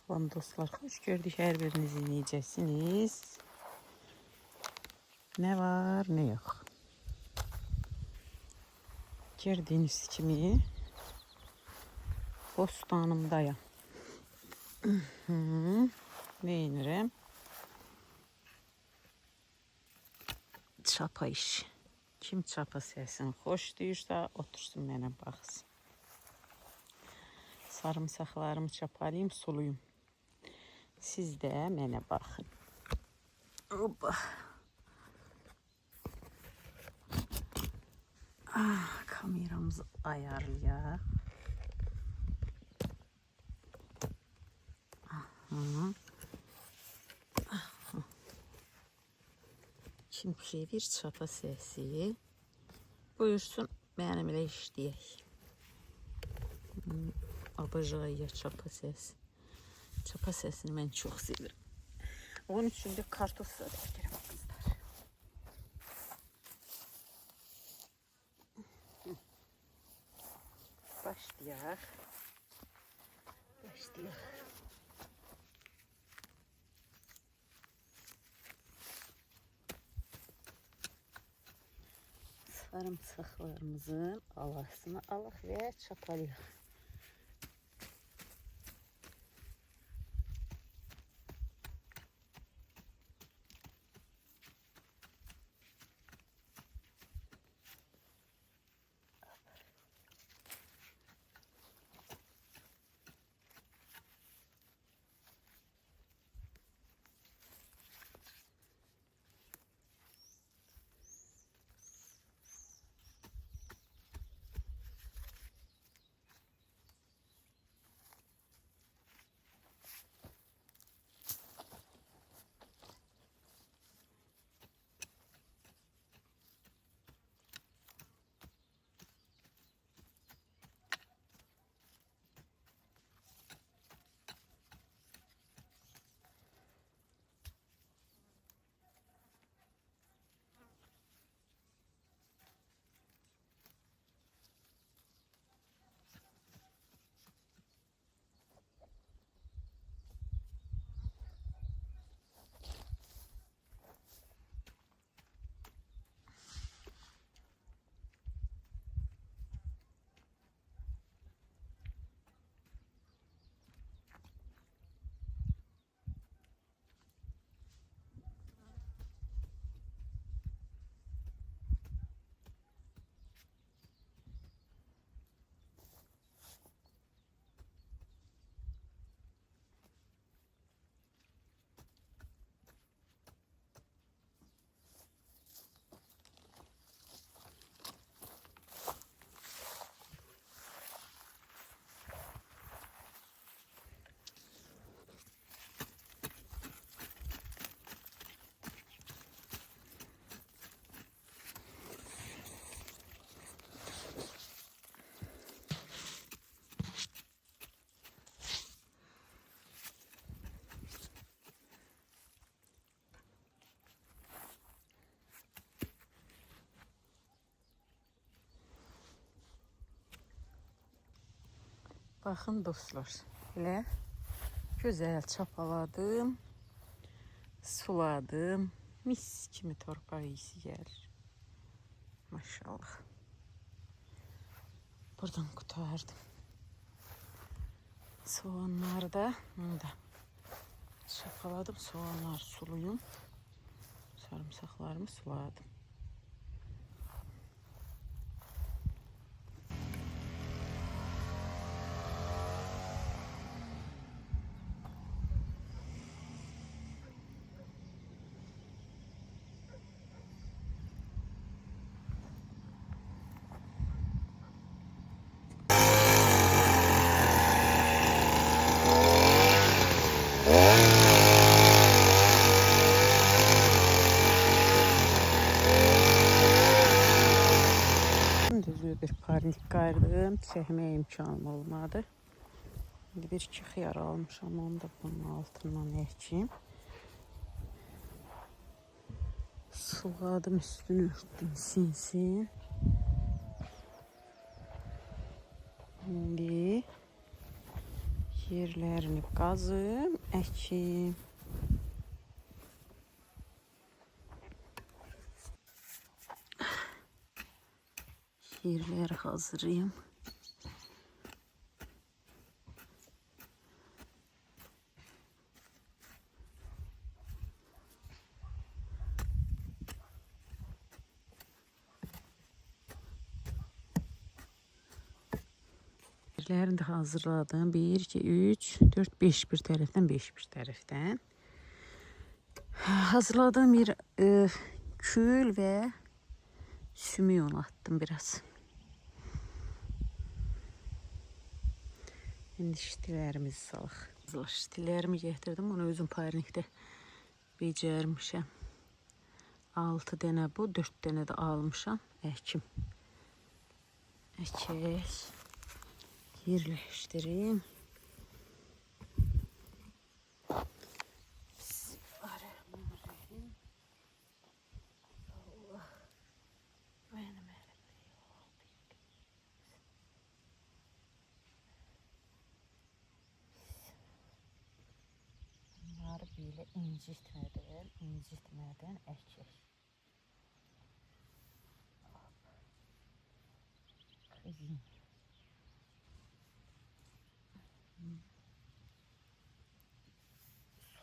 Salam dostlar, hoş gördük, her biriniz dinleyeceksiniz. Ne var ne yok. Gördüğünüz kimi bostanımdayım. Neyinirəm? Çapa iş. Kim çapa sesini xoş deyirsə, otursun mənə baxsın. Sarımsaqlarımı çapalayım, suluyum. Siz de mənə baxın. Hoppa. Kameramızı ayarlayaq. Kim bir çapa sesi. Buyursun, mənimlə işləyək. Abajaya çapa sesi. Çapa sesini mən çox sevirəm. Onun üçün də kartof da gətirəm qızlar. Başlayaq. Sarımsaqlarımızın alasını alaq və çapalayaq. Baxın dostlar, elə gözəl çapaladım, suladım, mis kimi torpaq iyisi gəlir. Maşallah. Buradan qutardım. Soğanları da çapaladım, soğanları suluyum, sarımsaqlarımı suladım. Bir parnik qayırdım, çəkməyə imkanım olmadı. İndi bir iki xiyar almışam, onu da bunun altından əkeyim. Suladım, üstünü örtdüm, sinsin. İndi Yerlerini qazım, əkim. Yerleri hazırlayayım. Yerlerini de hazırladım. 1, 2, 3, 4, 5 bir tərəfdən, 5 bir tərəfdən. Hazırladığım bir kül ve sümüğün attım biraz. Şimdi şitilərimizi salıq. Şitilərimi getirdim. Onu özüm parnikdə becərmişəm. 6 dənə bu, 4 dənə də almışam. Əkim. Əkək. Yerləşdireyim. Bismillahirrahmanirrahim. Allah. Benim elimde yok. Bunları böyle incitmeden əkək. Kızım.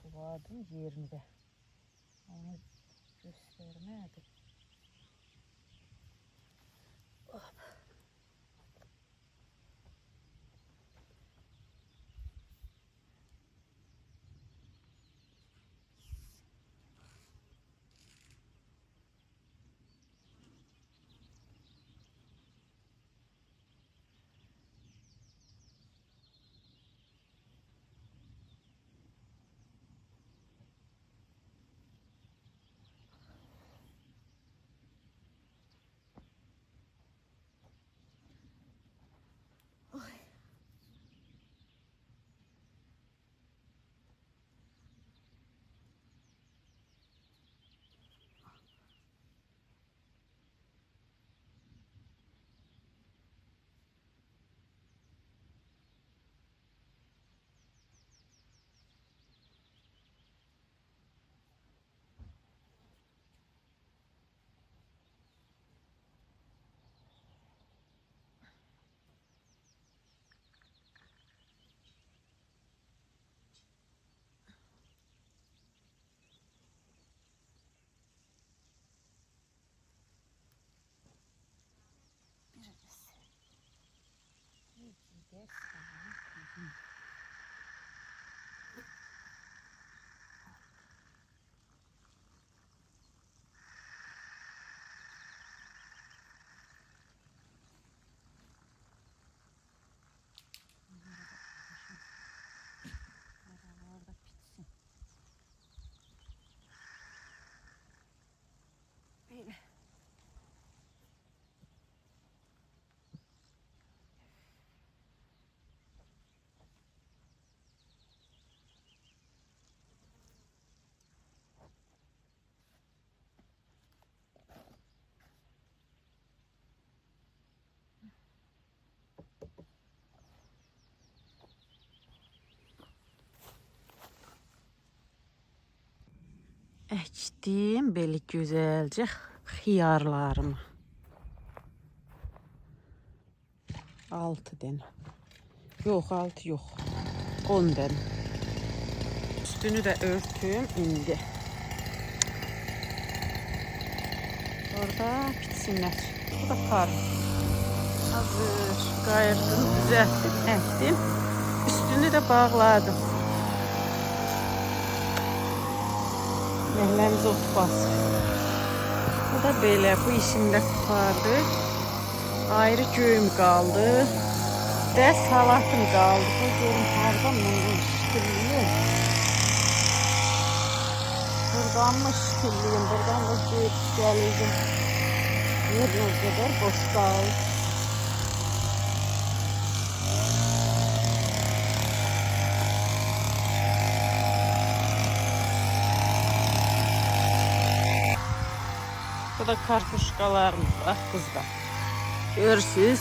Suladım yerinde. Onu göstermedim. Hop. Əkdim belə gözəlcə xiyarlarımı. 6 dənə. Yox, 6 yox. 10 dənə. Üstünü də örtüm indi. Orada bitsinlər. Bu da kar. Hazır. Qayırdım, düzəltdim, əkdim. Üstünü də bağladım. Məhləmiz ot basır. Bu da belə, bu işimdə qutardı. Ayrı göyüm qaldı. Və salatım qaldı. Bu görüm hardan bunu şükürlüyüm. Buradan mı şükürlüyüm, buradan da göyüp gəliydim. Yerine qədər boş qaldı. Bu da karpuşkalarımız var kızlar. Görürsünüz.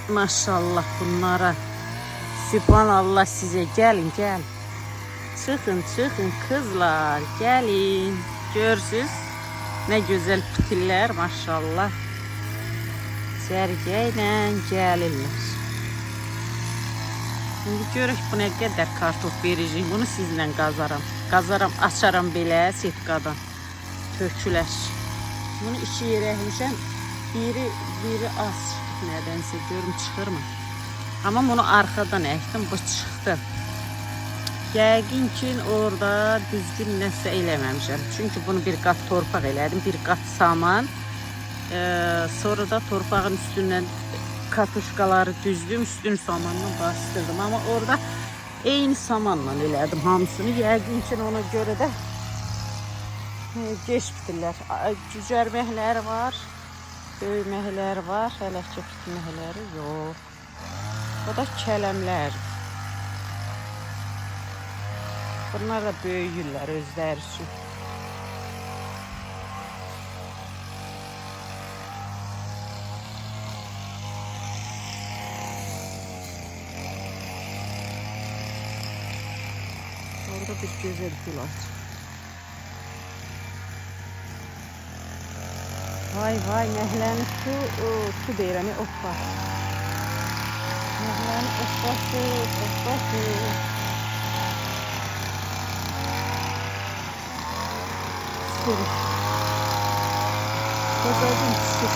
Maşallah bunlara Sübhanallah size. Gelin gel. Çıkın çıkın kızlar. Gelin. Görsüz. Ne güzel pitiller maşallah. Sergeyle gelirler. Şimdi görək bu nə qədər kartof verəcək. Bunu sizlə qazaram. Qazaram, açaram belə setkadan. Tökülər. Bunu iki yerə əkmişəm. Biri az çıxıb nədənsə görüm çıxırmı. Amma bunu arxadan əkdim, bu çıxdı. Yəqin ki orada düzgün nəsə eləməmişəm. Çünki bunu bir qat torpaq elədim, bir qat saman. Sonra da torpağın üstündən katuşkaları düzdüm, üstünü samanla bastırdım. Ama orada eyni samanla elədim hamısını. Yəqin ki ona görə də geç bitirlər. Cücərməkləri var, böyüməkləri var, hələ ki bitməkləri yox. O da kələmlər. Bunlar da böyüyürlər özləri üçün. Orada bir güzel gül aç. Vay vay nəhlənin su deyirəm, ot var. Nəhlənin otbası. Sürür. Gözəlcim pişir.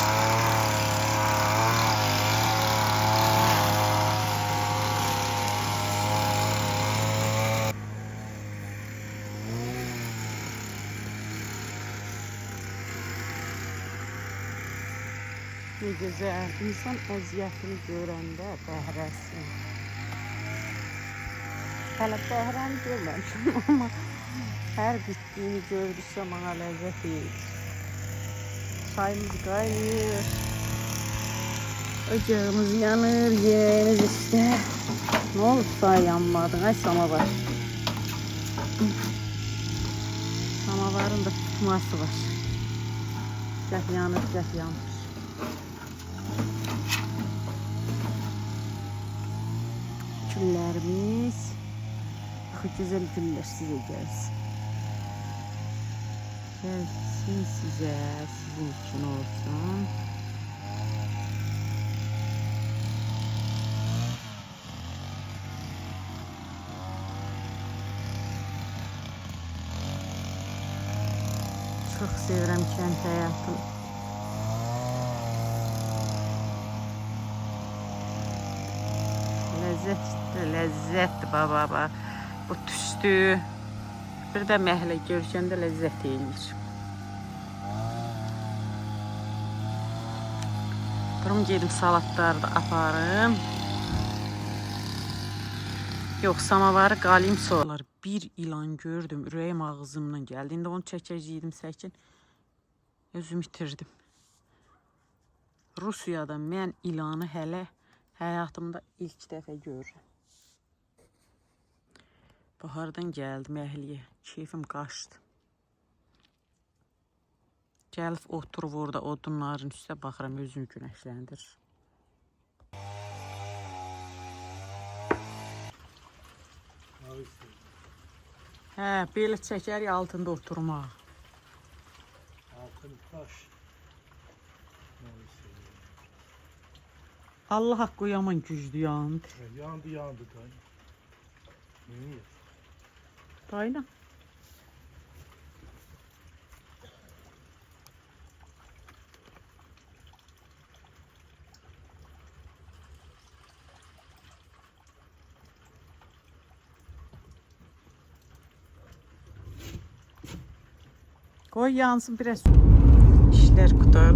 Ne güzel. İnsan əziyyətini görəndə bəhrəsin. Hələ bəhrəni görməmişim ama hər bitdiyini gördüksə bana ləzzət verir. Çayımız qaynayır. Ocağımız yanır, yeğeniz istər. Ne olub say yanmadın? Ay samavar. Samavarın da tutması var. Gəh yanır, gəh yanır. Güllerimiz. Bakın güzel güller size gelsin. Gelsin size, sizin için olsun. Çok sevirəm kənd həyatını. Lezzetli baba. Bu tüstü. Bir de məhlə görkəndə lezzət eləyir. Durum gedim salatları da aparım. Yok samavarı qalayım sonra. Bir ilan gördüm. Ürəyim ağzımdan gəldi. İndi onu çəkəcəydim səkin. Özümü itirdim. Rusiyada mən ilanı hələ hayatımda ilk dəfə görürəm. Bahardan gəldim əhliyə. Keyfim qaçdı. Gəlib oturub orada odunların üstə baxıram, özümü günəşləndir. Hə, belə çəkərik altında oturmaq. Altın taş. Allah haqqı yaman güclü yandı. Yandı da. Niye? Dayla. Koy yansın biraz. İşler kutar.